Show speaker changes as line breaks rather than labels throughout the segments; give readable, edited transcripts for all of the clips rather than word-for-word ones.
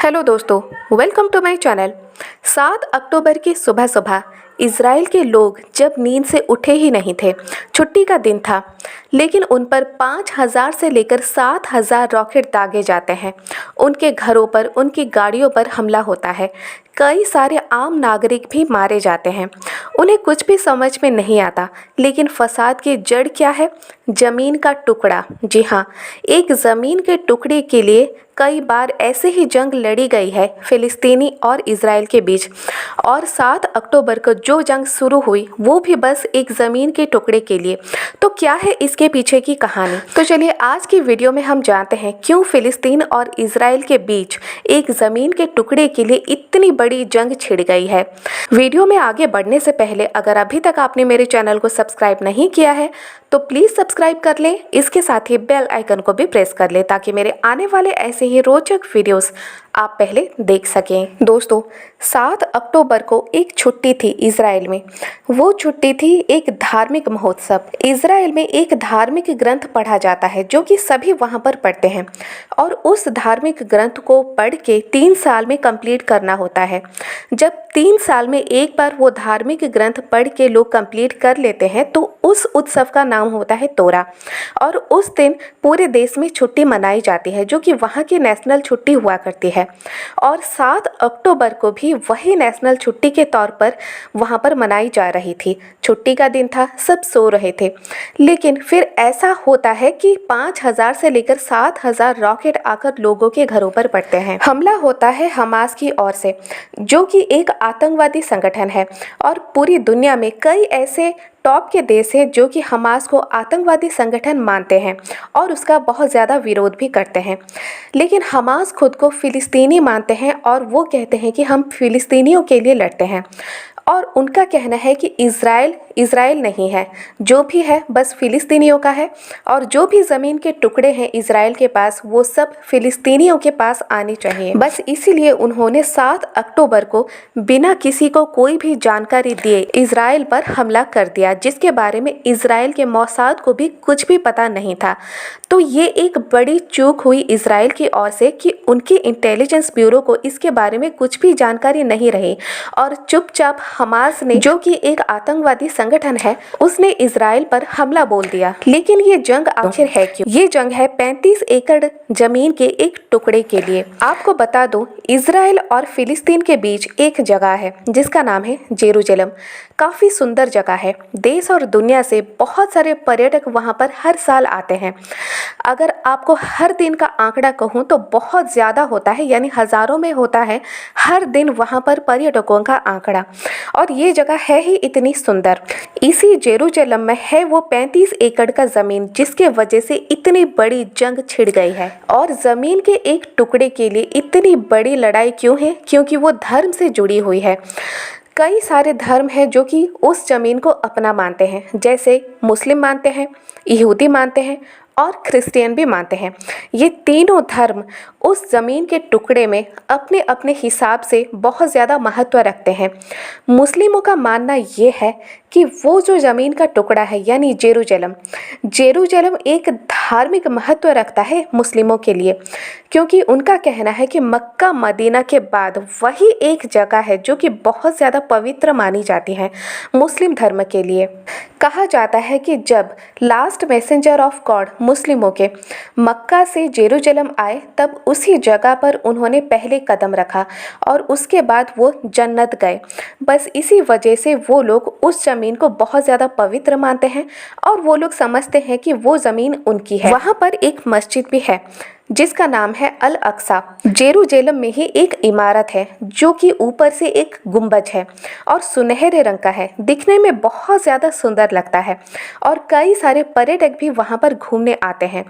Hello दोस्तों, welcome to my channel. 7 अक्टूबर की सुबह सुबह इज़राइल के लोग जब नींद से उठे ही नहीं थे। छुट्टी का दिन था, लेकिन उन पर 5,000 से लेकर 7,000 रॉकेट दागे जाते हैं। उनके घरों पर, उनकी गाड़ियों पर हमला होता है। कई सारे आम नागरिक भी मारे जाते हैं। उन्हें कुछ भी समझ में नहीं आता, लेकिन फसाद की जड़ क्या है? ज़मीन का टुकड़ा। जी हाँ, एक ज़मीन के टुकड़े के लिए कई बार ऐसे ही जंग लड़ी गई है फ़िलिस्तीनी और इज़राइल के बीच। और 7 अक्टूबर को जो जंग शुरू हुई वो भी बस एक ज़मीन के टुकड़े के लिए। तो क्या है इसके पीछे की कहानी? तो चलिए आज की वीडियो में हम जानते हैं क्यों फ़िलिस्तीन और इज़राइल के बीच एक ज़मीन के टुकड़े के लिए इतनी बड़ी जंग छिड़ गई है। वीडियो में आगे बढ़ने से पहले अगर अभी तक आपने मेरे चैनल को सब्सक्राइब नहीं किया है तो प्लीज़ सब्सक्राइब कर लें। इसके साथ ही बेल आइकन को भी प्रेस कर लें ताकि मेरे आने वाले ऐसे ही रोचक वीडियोस आप पहले देख सकें। दोस्तों, 7 अक्टूबर को एक छुट्टी थी इज़राइल में। वो छुट्टी थी एक धार्मिक महोत्सव। इज़राइल में एक धार्मिक ग्रंथ पढ़ा जाता है जो कि सभी वहाँ पर पढ़ते हैं, और उस धार्मिक ग्रंथ को पढ़ के 3 साल में कंप्लीट करना होता है। जब 3 साल में एक बार वो धार्मिक ग्रंथ पढ़ के लोग कंप्लीट कर लेते हैं तो उस उत्सव का नाम होता है तोरा। और उस दिन पूरे देश में छुट्टी मनाई जाती है जो कि वहाँ की नेशनल छुट्टी हुआ करती है। और 7 अक्टूबर को भी वही नेशनल छुट्टी के तौर पर वहाँ पर मनाई जा रही थी। छुट्टी का दिन था, सब सो रहे थे, लेकिन फिर ऐसा होता है कि 5,000 से लेकर 7,000 रॉकेट आकर लोगों के घरों पर पड़ते हैं। हमला होता है हमास की ओर से, जो कि एक आतंकवादी संगठन है, और पूरी दुनिया में कई ऐसे टॉप के देश हैं जो कि हमास को आतंकवादी संगठन मानते हैं और उसका बहुत ज़्यादा विरोध भी करते हैं। लेकिन हमास खुद को फ़िलिस्तीनी मानते हैं और वो कहते हैं कि हम फ़िलिस्तीनियों के लिए लड़ते हैं। और उनका कहना है कि इज़राइल नहीं है, जो भी है बस फ़िलिस्तीनियों का है, और जो भी ज़मीन के टुकड़े हैं इज़राइल के पास वो सब फ़िलिस्तीनियों के पास आने चाहिए। बस इसीलिए उन्होंने 7 अक्टूबर को बिना किसी को कोई भी जानकारी दिए इज़राइल पर हमला कर दिया, जिसके बारे में इज़राइल के मौसाद को भी कुछ भी पता नहीं था। तो ये एक बड़ी चूक हुई इज़राइल की ओर से कि उनकी इंटेलिजेंस ब्यूरो को इसके बारे में कुछ भी जानकारी नहीं रही, और चुपचाप हमास ने, जो कि एक आतंकवादी संगठन है, उसने इज़राइल पर हमला बोल दिया। लेकिन ये जंग आखिर है क्यों? ये जंग है 35 एकड़ जमीन के एक टुकड़े के लिए। आपको बता दूं, इज़राइल और फिलिस्तीन के बीच एक जगह है जिसका नाम है जेरूसलम। काफ़ी सुंदर जगह है। देश और दुनिया से बहुत सारे पर्यटक वहाँ पर हर साल आते हैं। अगर आपको हर दिन का आंकड़ा कहूँ तो बहुत ज़्यादा होता है, यानी हज़ारों में होता है हर दिन वहाँ पर पर्यटकों का आंकड़ा। और ये जगह है ही इतनी सुंदर। इसी जेरूसलम में है वो 35 एकड़ का ज़मीन, जिसके वजह से इतनी बड़ी जंग छिड़ गई है। और ज़मीन के एक टुकड़े के लिए इतनी बड़ी लड़ाई क्यों है? क्योंकि वो धर्म से जुड़ी हुई है। कई सारे धर्म हैं जो कि उस ज़मीन को अपना मानते हैं, जैसे मुस्लिम मानते हैं, यहूदी मानते हैं और क्रिश्चियन भी मानते हैं। ये तीनों धर्म उस ज़मीन के टुकड़े में अपने अपने हिसाब से बहुत ज़्यादा महत्व रखते हैं। मुस्लिमों का मानना ये है कि वो जो ज़मीन का टुकड़ा है, यानी जेरूसलम एक धार्मिक महत्व रखता है मुस्लिमों के लिए, क्योंकि उनका कहना है कि मक्का मदीना के बाद वही एक जगह है जो कि बहुत ज़्यादा पवित्र मानी जाती है मुस्लिम धर्म के लिए। कहा जाता है कि जब लास्ट मैसेंजर ऑफ गॉड मुस्लिमों के मक्का से जेरूसलम आए, तब उसी जगह पर उन्होंने पहले कदम रखा और उसके बाद वो जन्नत गए। बस इसी वजह से वो लोग उस ज़मीन को बहुत ज़्यादा पवित्र मानते हैं और वो लोग समझते हैं कि वो ज़मीन उनकी है। वहाँ पर एक मस्जिद भी है जिसका नाम है अल अक्सा। जेरूसलम में ही एक इमारत है जो कि ऊपर से एक गुंबज है और सुनहरे रंग का है, दिखने में बहुत ज़्यादा सुंदर लगता है, और कई सारे पर्यटक भी वहाँ पर घूमने आते हैं।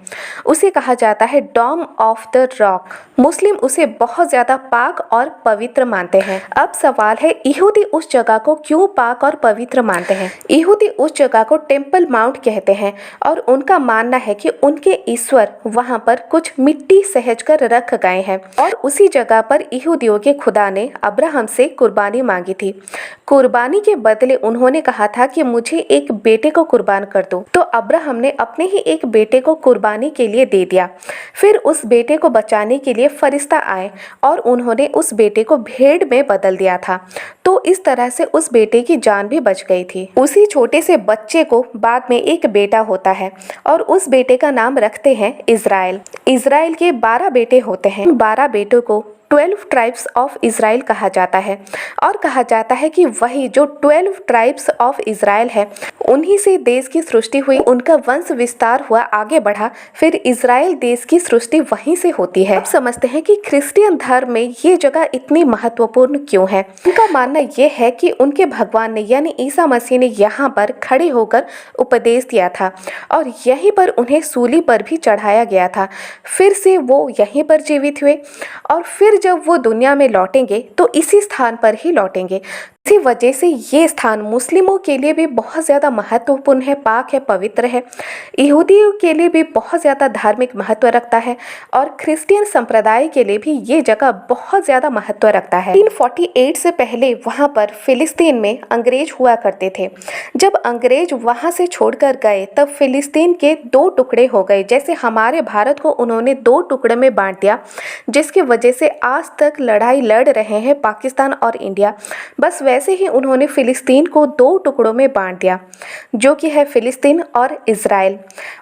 उसे कहा जाता है डॉम ऑफ द रॉक। मुस्लिम उसे बहुत ज़्यादा पाक और पवित्र मानते हैं। अब सवाल है, यहूदी उस जगह को क्यों पाक और पवित्र मानते हैं? यहूदी उस जगह को टेम्पल माउंट कहते हैं और उनका मानना है कि उनके ईश्वर वहाँ पर कुछ मिट्टी सहज कर रख गए हैं। और उसी जगह पर यहूदियों के खुदा ने अब्राहम से कुर्बानी मांगी थी। कुर्बानी के बदले उन्होंने कहा था कि मुझे एक बेटे को कुर्बान कर दो। तो अब्राहम ने अपने ही एक बेटे को कुर्बानी के लिए दे दिया। फिर उस बेटे को बचाने के लिए फरिश्ता आए और उन्होंने उस बेटे को भेड़ में बदल दिया था। तो इस तरह से उस बेटे की जान भी बच गई थी। उसी छोटे से बच्चे को बाद में एक बेटा होता है और उस बेटे का नाम रखते हैं इज़राइल। इज़राइल के 12 बेटे होते हैं। 12 बेटों को 12 ट्राइब्स ऑफ इज़राइल कहा जाता है और कहा जाता है कि वही जो 12 ट्राइब्स ऑफ इज़राइल है, उन्हीं से देश की सृष्टि हुई, उनका वंश विस्तार हुआ, आगे बढ़ा, फिर इज़राइल देश की सृष्टि वहीं से होती है। अब समझते हैं कि क्रिश्चियन धर्म में ये जगह इतनी महत्वपूर्ण क्यों है। उनका मानना यह है कि उनके भगवान ने यानी ईसा मसीह ने यहाँ पर खड़े होकर उपदेश दिया था और यहीं पर उन्हें सूली पर भी चढ़ाया गया था। फिर से वो यहीं पर जीवित हुए और फिर जब वो दुनिया में लौटेंगे तो इसी स्थान पर ही लौटेंगे। इसी वजह से ये स्थान मुस्लिमों के लिए भी बहुत ज़्यादा महत्वपूर्ण है, पाक है, पवित्र है। यहूदियों के लिए भी बहुत ज़्यादा धार्मिक महत्व रखता है और क्रिश्चियन संप्रदाय के लिए भी ये जगह बहुत ज़्यादा महत्व रखता है। 1848 से पहले वहाँ पर फिलिस्तीन में अंग्रेज हुआ करते थे। जब अंग्रेज वहाँ से छोड़कर गए तब फिलिस्तीन के 2 टुकड़े हो गए। जैसे हमारे भारत को उन्होंने 2 टुकड़े में बांट दिया, जिसकी वजह से आज तक लड़ाई लड़ रहे हैं पाकिस्तान और इंडिया। बस वैसे ही उन्होंने फिलिस्तीन को 2 टुकड़ों में बांट दिया, जो कि है फिलिस्तीन और इज़राइल।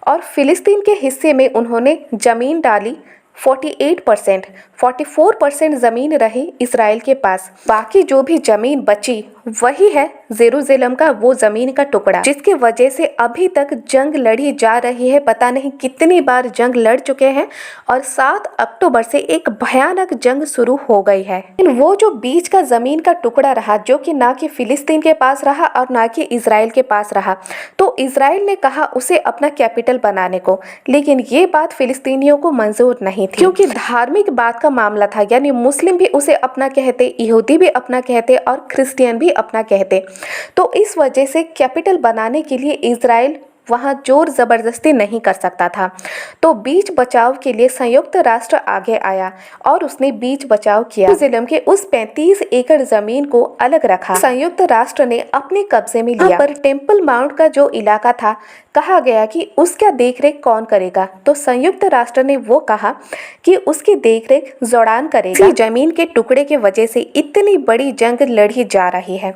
और फिलिस्तीन के हिस्से में उन्होंने ज़मीन डाली 48%, 44% ज़मीन रही इज़राइल के पास। बाकी जो भी ज़मीन बची वही है जेरूसलम का वो ज़मीन का टुकड़ा, जिसकी वजह से अभी तक जंग लड़ी जा रही है। पता नहीं कितनी बार जंग लड़ चुके हैं और 7 अक्टूबर से एक भयानक जंग शुरू हो गई है। वो जो बीच का ज़मीन का टुकड़ा रहा, जो कि ना कि फिलिस्तीन के पास रहा और ना कि इज़राइल के पास रहा, तो इज़राइल ने कहा उसे अपना कैपिटल बनाने को, लेकिन ये बात फिलिस्तीनियों को मंजूर नहीं थी, क्योंकि धार्मिक बात का मामला था। यानी मुस्लिम भी उसे अपना कहते, यहूदी भी अपना कहते और क्रिश्चियन भी अपना कहते। तो इस वजह से कैपिटल बनाने के लिए इज़राइल वहाँ जोर ज़बरदस्ती नहीं कर सकता था। तो बीच बचाव के लिए संयुक्त राष्ट्र आगे आया और उसने बीच बचाव किया। यरूशलेम के उस 35 एकड़ ज़मीन को अलग रखा। संयुक्त राष्ट्र ने अपने कब्जे में लिया। पर टेम्पल माउंट का जो इलाका था, कहा गया कि उसका देखरेख कौन करेगा। तो संयुक्त राष्ट्र ने वो कहा कि उसकी देखरेख जोर्डान करेगा। इसी जमीन के टुकड़े की वजह से इतनी बड़ी जंग लड़ी जा रही है।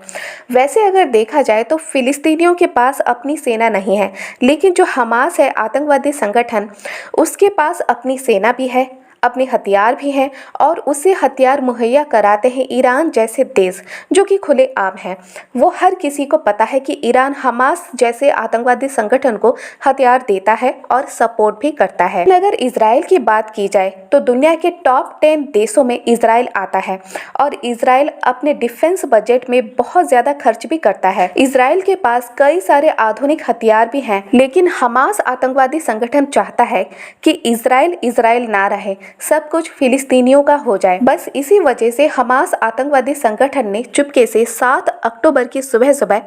वैसे अगर देखा जाए तो फिलिस्तीनियों के पास अपनी सेना नहीं है, लेकिन जो हमास है आतंकवादी संगठन, उसके पास अपनी सेना भी है, अपने हथियार भी हैं और उसे हथियार मुहैया कराते हैं ईरान जैसे देश, जो कि खुले आम है। वो हर किसी को पता है कि ईरान हमास जैसे आतंकवादी संगठन को हथियार देता है और सपोर्ट भी करता है। अगर इजराइल की बात की जाए तो दुनिया के टॉप 10 देशों में इजराइल आता है और इजराइल अपने डिफेंस बजट में बहुत ज्यादा खर्च भी करता है। इजराइल के पास कई सारे आधुनिक हथियार भी हैं, लेकिन हमास आतंकवादी संगठन चाहता है कि इजराइल ना रहे, सब कुछ फिलिस्तीनियों का हो जाए। बस इसी वजह से हमास आतंकवादी संगठन ने चुपके से 7 अक्टूबर की सुबह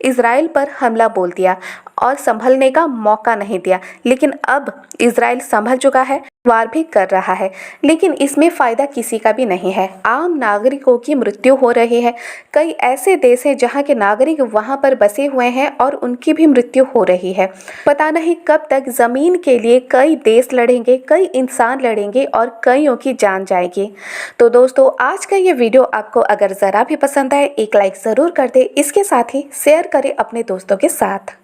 इजराइल पर हमला बोल दिया और संभलने का मौका नहीं दिया। लेकिन अब इजराइल संभल चुका है, वार भी कर रहा है, लेकिन इसमें फायदा किसी का भी नहीं है। आम नागरिकों की मृत्यु हो रही है। कई ऐसे देश हैं जहां के नागरिक वहां पर बसे हुए हैं और उनकी भी मृत्यु हो रही है। पता नहीं कब तक जमीन के लिए कई देश लड़ेंगे, कई इंसान लड़ेंगे और कईयों की जान जाएगी। तो दोस्तों, आज का ये वीडियो आपको अगर ज़रा भी पसंद आए एक लाइक ज़रूर कर दे। इसके साथ ही शेयर करें अपने दोस्तों के साथ।